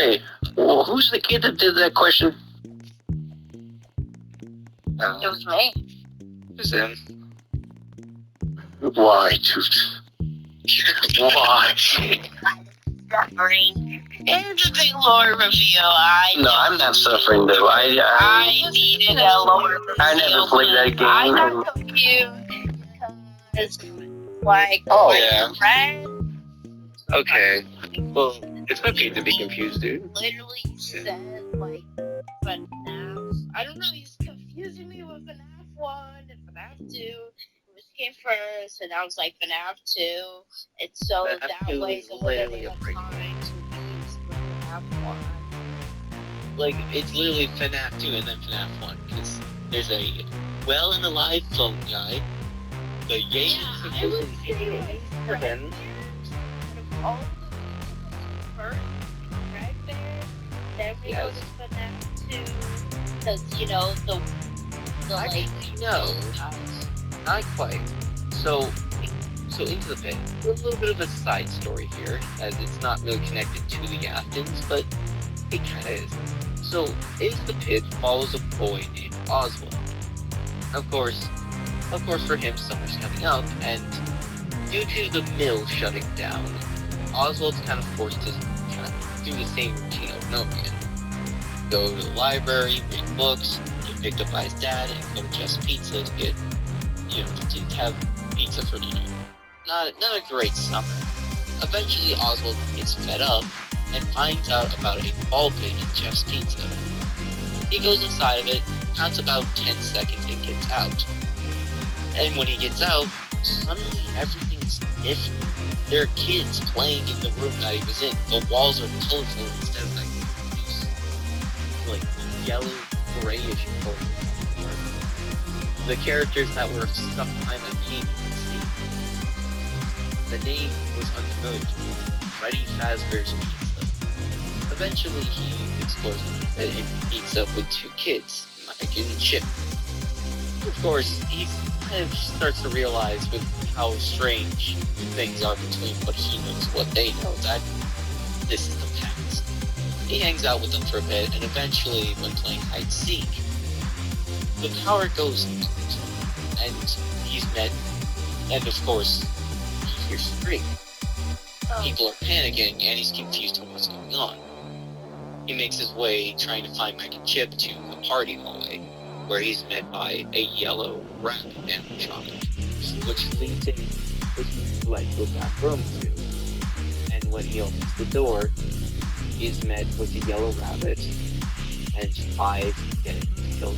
Hey, well, who's the kid that did that question? It was me. It was him. Why, dude? Why? Suffering. It's a big lore review. I'm not suffering, though. I needed a lore review. I never played that game. I got confused because, like, Oh, yeah. Red Okay. Well, it's okay to be confused, dude. literally said, like, FNAF. I don't know, he's confusing me with FNAF 1 and FNAF 2. Which came first, and I was like FNAF 2. It's so FNAF that 2 way, is so literally that a they break. have time to use FNAF 1. Like, it's literally FNAF 2 and then FNAF 1, because there's a well and alive phone guy. The game Yeah, I was serious. for him. All the first right there, then we go to FNAF 2, because, you know, the like... Actually, no. Not quite. So into the pit. A little bit of a side story here, as it's not really connected to the Aftons, but it kind of is. So, Into the Pit follows a boy named Oswald. Of course, for him, summer's coming up, and due to the mill shutting down, Oswald's kind of forced to kind of do the same routine over and over again. Go to the library, read books, get picked up by his dad, and go to Just Pizza to get, to have pizza for dinner. Not a great summer. Eventually, Oswald gets fed up and finds out about a ball pit in Jeff's Pizza. He goes inside of it, counts about 10 seconds, and gets out. And when he gets out, suddenly everything's different. There are kids playing in the room that he was in. The walls are colorful instead of like yellow, grayish color. The characters that were stuck behind the game. The name was unfamiliar to me. Freddy Fazbear's Pizza. Eventually, he explores the pit and meets up with two kids, Mike and Chip. Of course, he kind of starts to realize with how strange things are between what he knows and what they know, that this is the past. He hangs out with them for a bit, and eventually, when playing hide and seek, the power goes out, and he's met, and of course, he hears screaming. People are panicking, and he's confused on what's going on. He makes his way trying to find Mike and Chip to the party hallway, where he's met by a yellow rabbit animatronic, which leads him to a back room to. And when he opens the door, he's met with a yellow rabbit and 5 getting killed.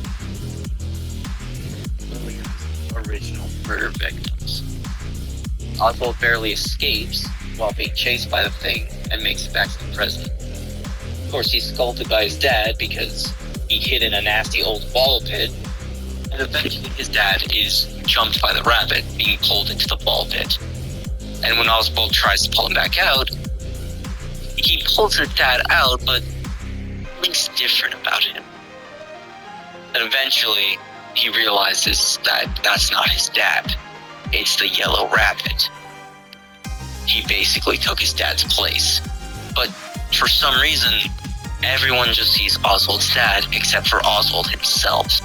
Original murder victims. Oswald barely escapes while being chased by the thing and makes it back to the present. Of course, he's scolded by his dad because he hid in a nasty old ball pit, and eventually his dad is jumped by the rabbit, being pulled into the ball pit. And when Oswald tries to pull him back out, he pulls his dad out, but something's different about him. And eventually, he realizes that that's not his dad. It's the yellow rabbit. He basically took his dad's place. But for some reason, everyone just sees Oswald's dad except for Oswald himself.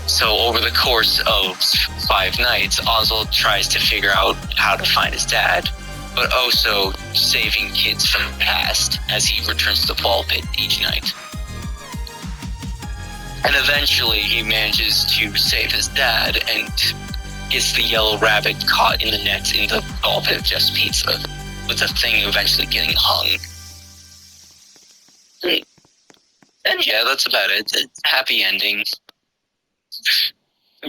So over the course of 5 nights, Oswald tries to figure out how to find his dad, but also saving kids from the past as he returns to the ball pit each night. And eventually he manages to save his dad and gets the yellow rabbit caught in the net in the ball pit of Just Pizza, with the thing eventually getting hung. And yeah, that's about it. It's a happy ending.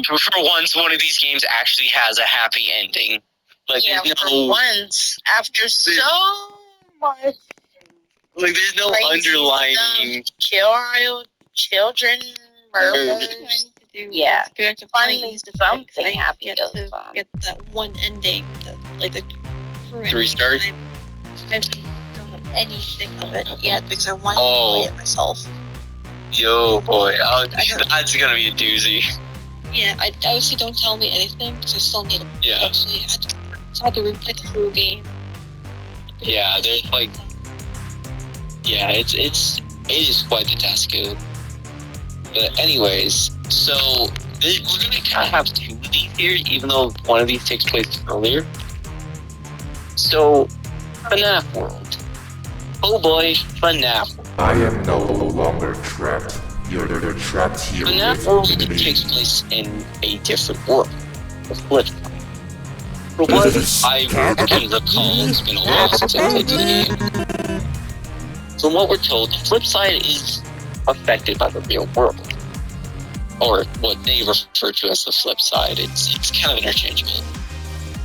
For once, one of these games actually has a happy ending. Like, yeah, there's for no, once, after so much like, there's no underlying children murder. Yeah, Finally, something happened. to get that one ending, the To restart? I don't know anything of it yet because I want to play it myself. Yo, boy, that's gonna be a doozy. Yeah, I obviously don't tell me anything because I still need to Yeah. actually I had to replay the whole game. Yeah, there's like Yeah, it is quite the task. But anyways, so we're gonna kind of have two of these here, even though one of these takes place earlier. So, FNAF World. Oh boy, FNAF. I am no longer trapped. You're trapped here. FNAF World takes place in a different world. A flip. For what I can recall, it's been a while since I played the game. From what we're told, the flip side is affected by the real world. Or what they refer to as the flip side. It's kind of interchangeable.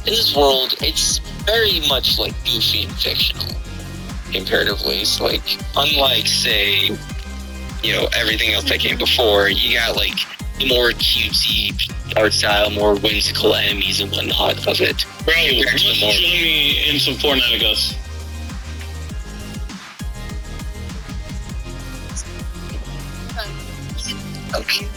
In this world, it's very much like goofy and fictional, comparatively. So, like, unlike, say, everything else that came before, you got, like, the more cutesy art style, more whimsical enemies and whatnot of it. Bro, just join me in some Fortnite, I guess. Okay.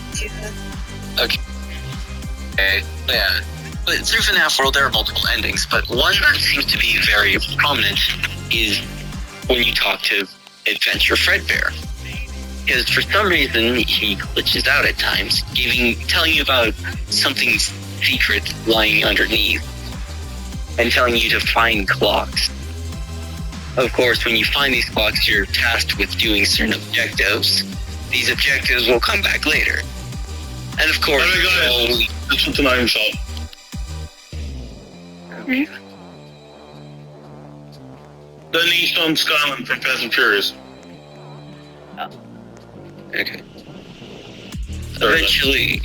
Yeah. But through FNAF World, there are multiple endings, but one that seems to be very prominent is when you talk to Adventure Fredbear. Because for some reason, he glitches out at times, telling you about something secret lying underneath, and telling you to find clocks. Of course, when you find these clocks, you're tasked with doing certain objectives. These objectives will come back later. And of course, this is tonight himself. Okay. The niche on Scotland from Fast and Furious. Okay. Eventually,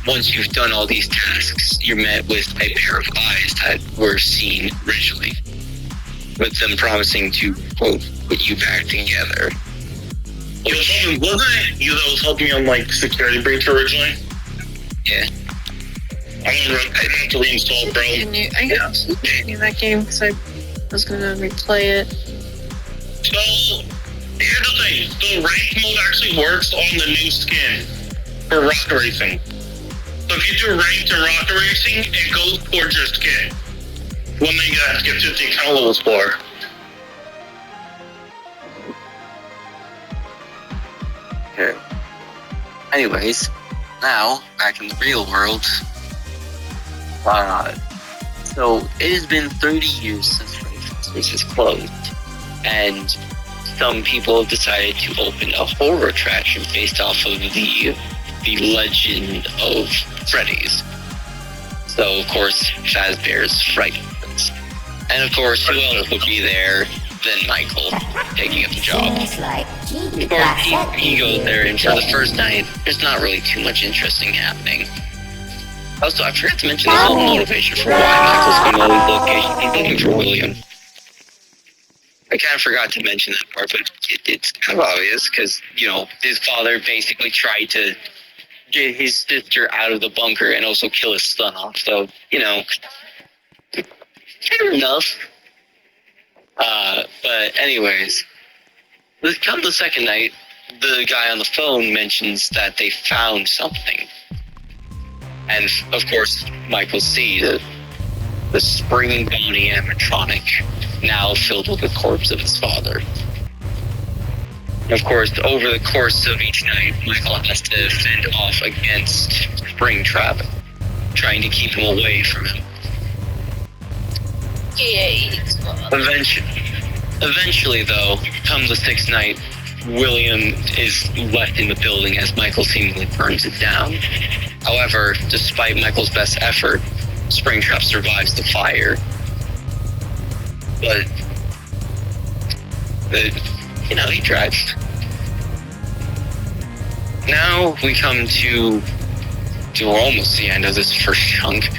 once you've done all these tasks, you're met with a pair of eyes that were seen originally, with them promising to, quote, put you back together. Wasn't it you that was helping me on, like, security breach originally? Yeah. I have to reinstall, bro. I knew that game because I was gonna replay it. So, here's the thing. The ranked mode actually works on the new skin for rocket racing. So if you do ranked and rocket racing, it goes towards your skin. One thing you have to get 50 account levels for. Okay. Anyways, now, back in the real world. So, it has been 30 years since This is closed, and some people have decided to open a horror attraction based off of the legend of Freddy's. So, of course, Fazbear's Fright Nights. And, of course, who else would be there than Michael, taking up the job? Of course, he goes there, and for the first night, there's not really too much interesting happening. Also, I forgot to mention the whole motivation for why Michael's going to all these locations. He's looking for William. I kind of forgot to mention that part, but it's kind of obvious, because, his father basically tried to get his sister out of the bunker and also kill his son off, so, fair enough. But anyways, come the second night, the guy on the phone mentions that they found something. And, of course, Michael sees the spring bounty animatronic now filled with the corpse of his father. Of course, over the course of each night, Michael has to fend off against Springtrap, trying to keep him away from him. Eventually, though, come the sixth night, William is left in the building as Michael seemingly burns it down. However, despite Michael's best effort, Springtrap survives the fire. But he tries. Now we come to almost the end of this first chunk.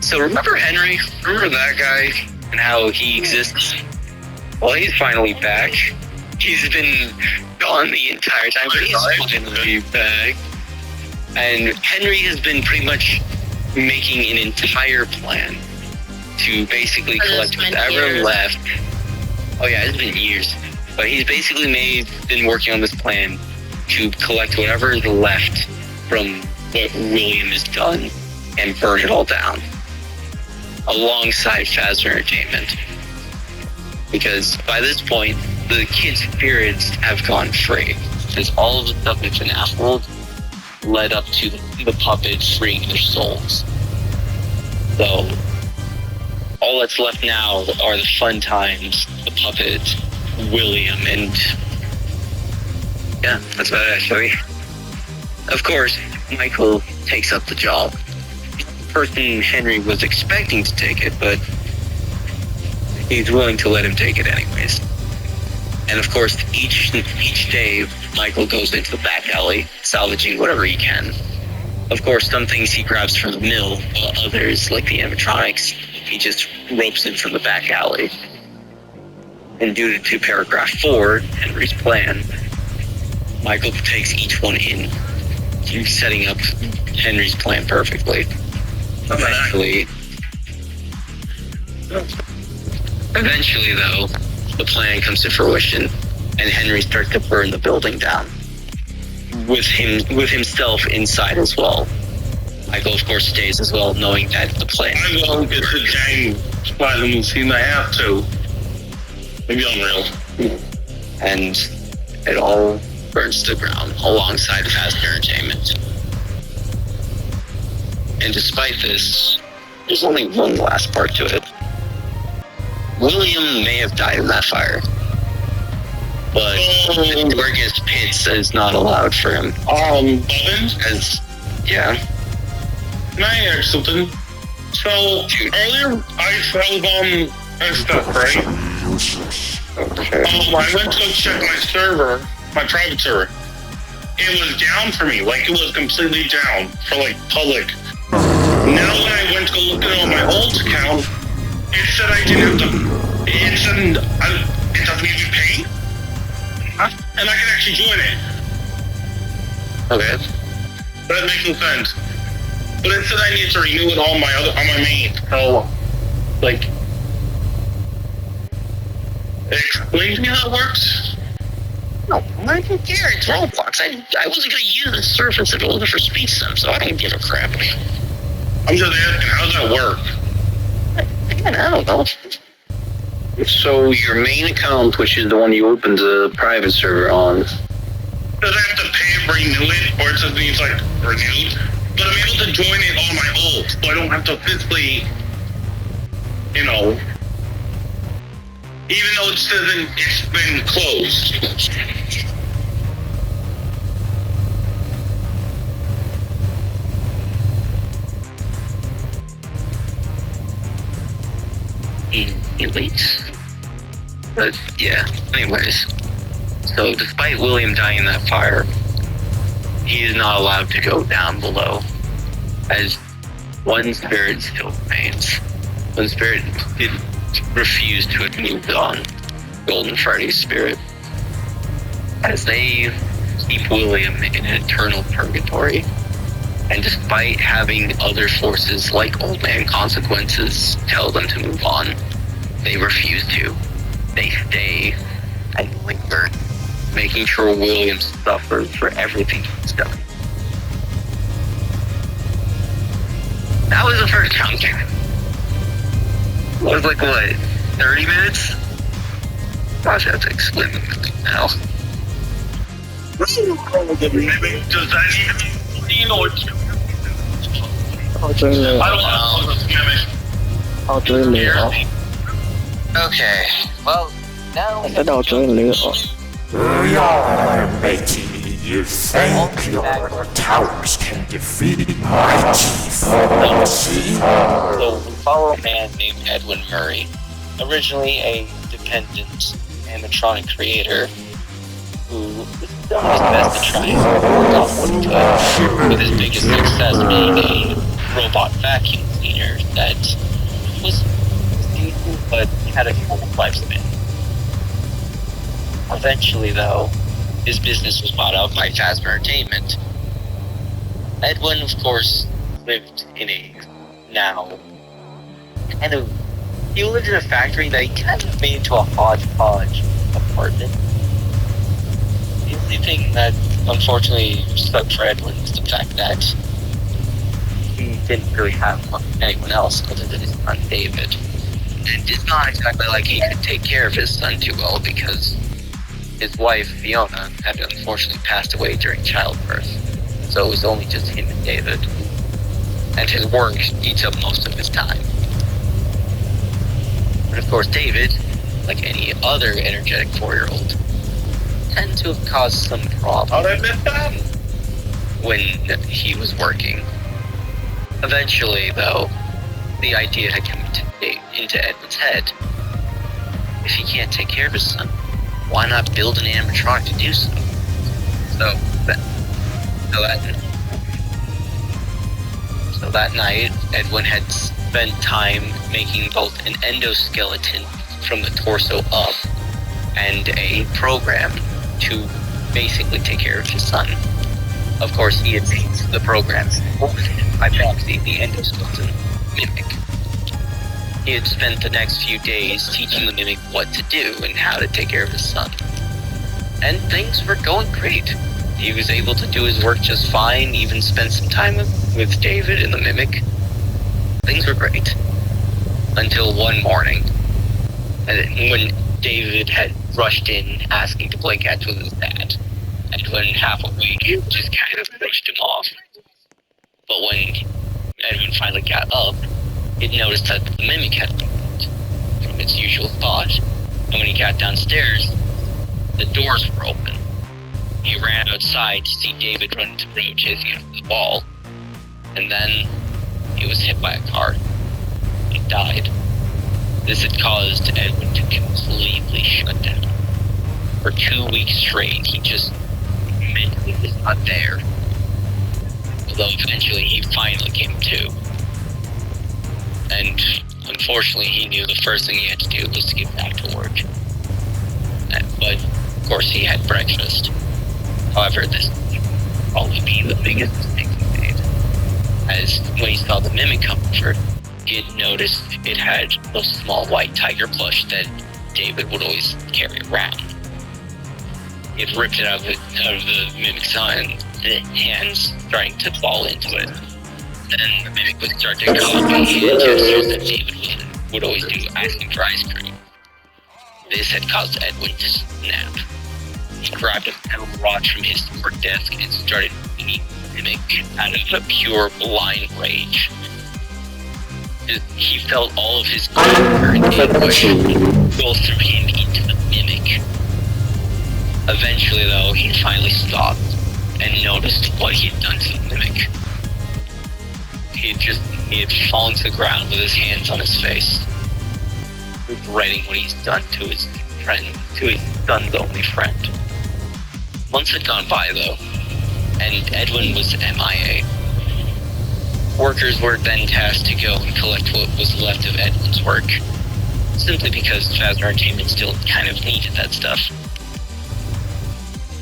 So remember Henry? Remember that guy and how he exists? Well, he's finally back. He's been gone the entire time, but he's finally back. And Henry has been pretty much making an entire plan to basically collect whatever left. Oh yeah, it's been years. But he's basically been working on this plan to collect whatever is left from what William has done and burn it all down, alongside Fazbear Entertainment. Because by this point, the kids' spirits have gone free. Because all of the stuff in FNAF world led up to the puppets freeing their souls. So, all that's left now are the fun times, the puppet, William, and yeah, that's about it actually. Of course, Michael takes up the job. The person Henry was expecting to take it, but he's willing to let him take it anyways. And of course, each day, Michael goes into the back alley, salvaging whatever he can. Of course, some things he grabs from the mill, while others, like the animatronics, he just ropes in from the back alley. And due to paragraph 4, Henry's plan, Michael takes each one in, setting up Henry's plan perfectly. Eventually, though, the plan comes to fruition, and Henry starts to burn the building down, with himself inside as well. Michael, of course, stays as well, knowing that the plan. I will get the gang spotting scene. I have to. Maybe Unreal. And it all burns to the ground alongside Fast Entertainment. And despite this, there's only one last part to it. William may have died in that fire, but the Dorcas Pits is not allowed for him. Bevin? Yeah. Can I ask something? So, earlier I was on stuff, right? Okay. I went to go check my server, my private server. It was down for me, like it was completely down for like public. Now when I went to go look at it on my old account, it said I didn't have to. It said it doesn't give you pay, and I can actually join it. Okay. That makes no sense. But it said I need to renew it on my main. So, like, explain to me how it works. No, I don't care. It's Roblox. I wasn't gonna use the surface at all for speed sim, so I don't give a crap. I'm just asking, how does that work? I don't know. So your main account, which is the one you opened the private server on. Does I have to pay to renew it, or it just means like renewed? But I'm able to join it on my old, so I don't have to physically, you know, even though it's been closed. Elite. But yeah, anyways. So despite William dying in that fire, he is not allowed to go down below, as one spirit still remains. One spirit did refuse to move on, Golden Freddy's spirit, as they keep William in an eternal purgatory. And despite having other forces like Old Man Consequences tell them to move on, they refuse to. They stay and linger, making sure William suffers for everything he's done. That was the first chunk. It was like, what, 30 minutes? Gosh, I have to explain the movie now. Does that even mean or two? I don't know. Okay, well, now... We are making you think your towers can defeat mighty foes. So we follow a man named Edwin Murray, originally a dependent animatronic creator who was doing his best to try and work off what he could, with his biggest success being a robot vacuum cleaner that was decent but had a short lifespan. Eventually, though, his business was bought out by Fast Entertainment. Edwin, of course, lived in a he lived in a factory that he kind of made into a hodgepodge apartment. The only thing that unfortunately stuck for Edwin was the fact that he didn't really have anyone else other than his son David. And it's not exactly like he could take care of his son too well because his wife, Fiona, had unfortunately passed away during childbirth. So it was only just him and David. And his work eats up most of his time. But of course, David, like any other energetic 4-year-old, tend to have caused some problems when he was working. Eventually, though, the idea had come into Edwin's head. If he can't take care of his son, why not build an animatronic to do so? So that night, Edwin had spent time making both an endoskeleton from the torso up and a program to basically take care of his son. Of course, he had seen the programs by proxy, the endoskeleton mimic. He had spent the next few days teaching the mimic what to do and how to take care of his son. And things were going great. He was able to do his work just fine, even spent some time with David and the mimic. Things were great. Until one morning, when David had rushed in asking to play catch with his dad. Edwin, half awake, just kind of pushed him off. But when Edwin finally got up, it noticed that the mimic had moved from its usual spot. And when he got downstairs, the doors were open. He ran outside to see David run into the road chasing after the ball. And then he was hit by a car. He died. This had caused Edwin to completely shut down. For 2 weeks straight, he just mentally was not there. Although eventually he finally came to. And unfortunately, he knew the first thing he had to do was to get back to work. But, of course, he had breakfast. However, this would probably be the biggest mistake he made. As when he saw the mimic come over, he had noticed it had a small white tiger plush that David would always carry around. He had ripped it out of the mimic's hands, starting to fall into it. Then the mimic would start to copy gestures that David would always do, asking for ice cream. This had caused Edwin to snap. He grabbed a metal rod from his work desk and started beating the mimic out of a pure blind rage. He felt all of his anger and anguish go through him into the mimic. Eventually, though, he finally stopped and noticed what he had done to the mimic. He had fallen to the ground with his hands on his face, regretting what he's done to his friend, to his son's only friend. Months had gone by, though, and Edwin was MIA. Workers were then tasked to go and collect what was left of Edwin's work, simply because Phasma Entertainment still kind of needed that stuff.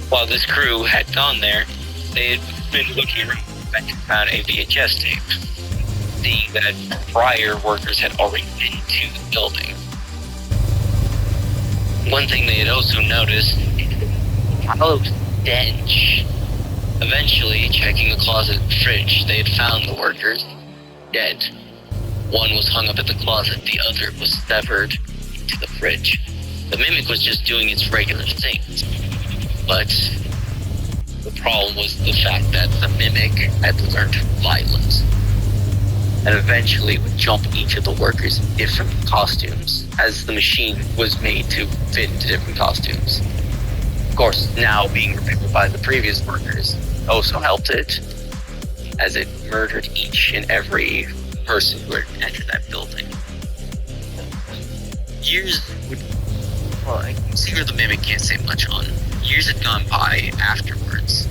While this crew had gone there, they had been looking around and found a VHS tape, seeing that prior workers had already been to the building. One thing they had also noticed, hollow stench. Eventually, checking the closet and fridge, they had found the workers dead. One was hung up at the closet, the other was severed into the fridge. The mimic was just doing its regular things. But the problem was the fact that the mimic had learned violence. And eventually would jump each of the workers in different costumes, as the machine was made to fit into different costumes. Of course, now being repaired by the previous workers also helped it, as it murdered each and every person who had entered that building. I can see where the mimic can't say much on. Years had gone by afterwards.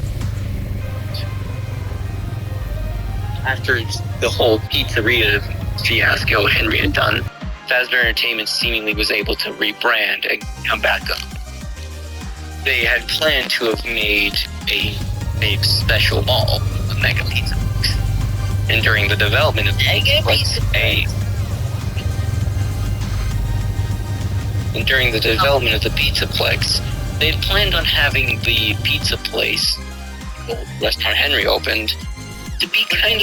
After the whole pizzeria fiasco Henry had done, Phasma Entertainment seemingly was able to rebrand and come back up. They had planned to have made a special mall, a Mega Pizza Box. And during the development of the Pizzaplex, they had planned on having the pizza place, the restaurant Henry opened, to be kind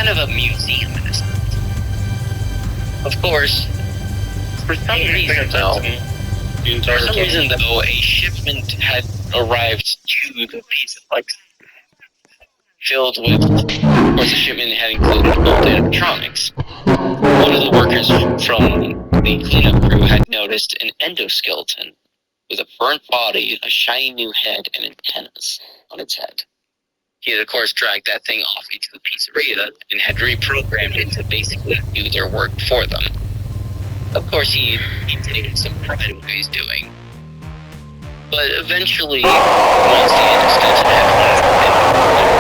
of a museum in a sense. Of course, for some reason though, a shipment had arrived to the pizza place filled with, of course, the shipment had included old animatronics. One of the workers from the cleanup crew had noticed an endoskeleton with a burnt body, a shiny new head, and antennas on its head. He had, of course, dragged that thing off into the pizzeria and had reprogrammed it to basically do their work for them. Of course, he takes some pride in what he's doing. But eventually, once the endoskeleton had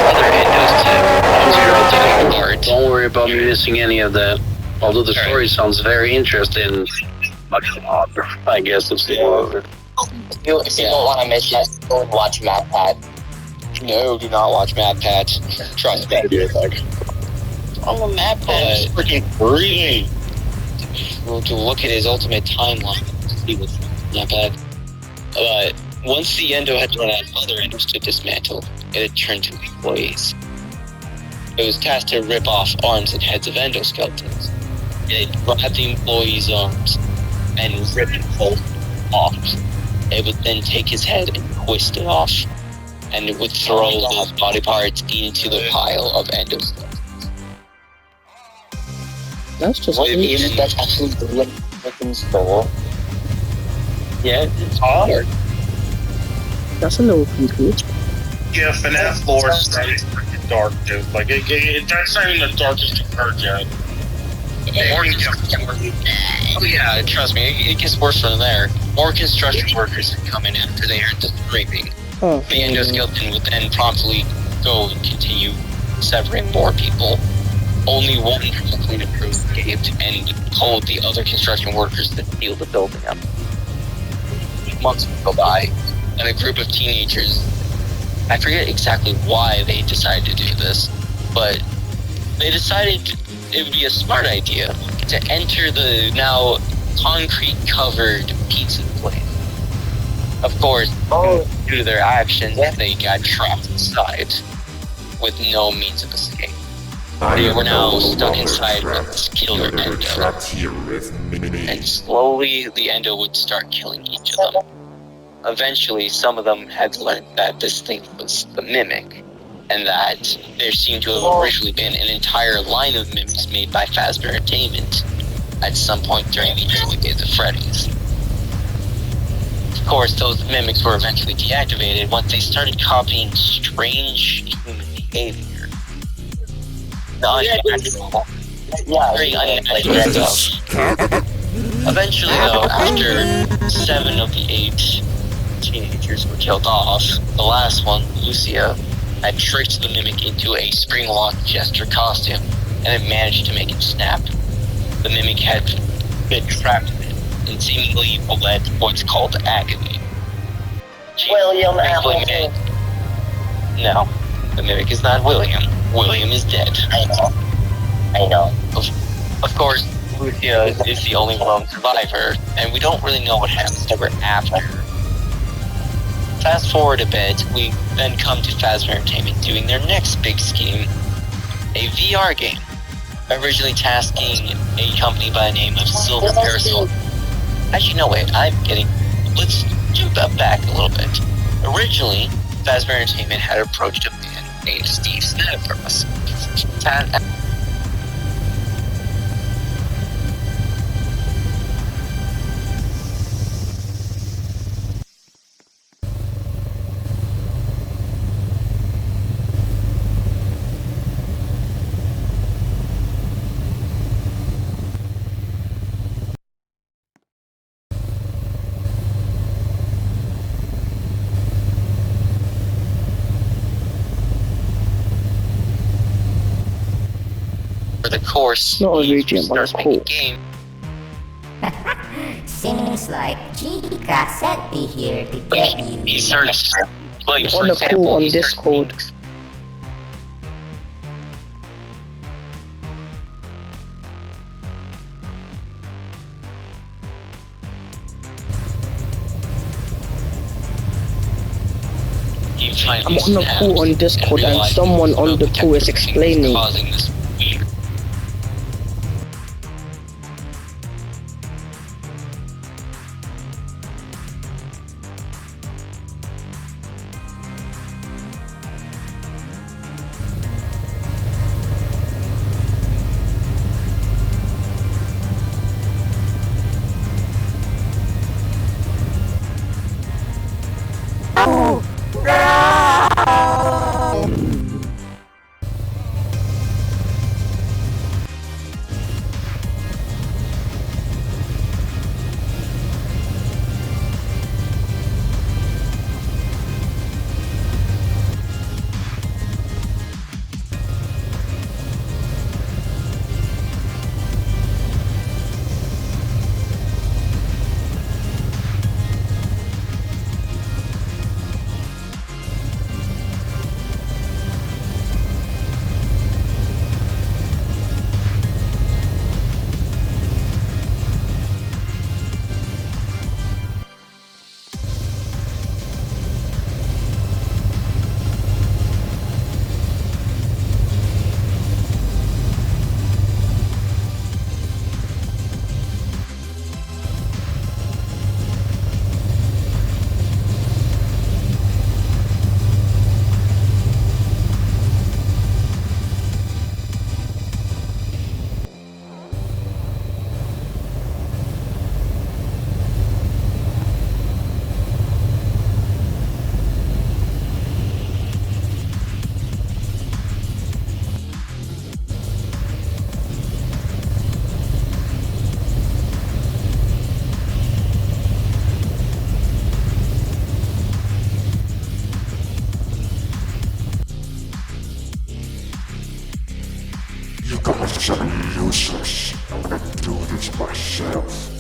other endos to apart. Don't worry about me missing any of that. Although the story sounds very interesting, I guess it's the over. If you don't want to miss that, go and watch MatPat. No, do not watch MatPat. Trust me. Oh, MatPat is freaking free. Well, to look at his ultimate timeline, see what's MatPat. But once the endo had run out of other endos to dismantle, it had turned to employees. It was tasked to rip off arms and heads of endoskeletons. It grabbed the employee's arms and rip both off. It would then take his head and twist it off, and it would throw those body parts into the pile of endoskeletons. That's just weird. That's actually the fucking store. Yeah, it's hard. That's a little creepy. Yeah, FNAF lore is pretty dark, dude. Like, that's not even the darkest you've heard yet. Oh yeah, trust me, it gets worse from there. More construction workers would come in after they heard the scraping. Oh. The endoskeleton would then promptly go and continue severing more people. Only one cleanup crew escaped and told the other construction workers to seal the building up. Months would go by, and a group of teenagers, I forget exactly why they decided to do this, but they decided it would be a smart idea to enter the now concrete-covered pizza place. Of course, due to their actions, they got trapped inside with no means of escape. They were now stuck inside with this killer endo, and slowly the endo would start killing each of them. Eventually, some of them had learned that this thing was the Mimic, and that there seemed to have originally been an entire line of mimics made by Fazbear Entertainment at some point during the early days of Freddy's. Of course, those mimics were eventually deactivated once they started copying strange human behavior. Very unnatural stuff. Eventually, though, after 7 of the 8 teenagers were killed off, the last one, Lucia, had tricked the mimic into a spring-locked jester costume, and it managed to make him snap. The mimic had been trapped in it, and seemingly bled what's called agony. William Hamilton. No, the mimic is not William. William is dead. I know. Of course, Lucia is the only lone survivor, and we don't really know what happens to her after. Fast forward a bit, we then come to Fazbear Entertainment doing their next big scheme, a VR game, originally tasking a company by the name of Silver Parasol. Actually, no, wait, let's jump back a little bit. Originally, Fazbear Entertainment had approached a man named Steve Snodgrass. For the course, Not a region, but starts a making cool. game. Seems like Chica sent me here to get you. He starts playing, for On the example, call on he starts Discord. I'm on the call on Discord and someone on the call is explaining. I'm useless. I'm gonna do this myself.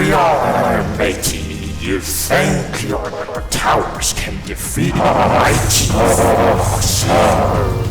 You're making you think your towers can defeat my chief officer.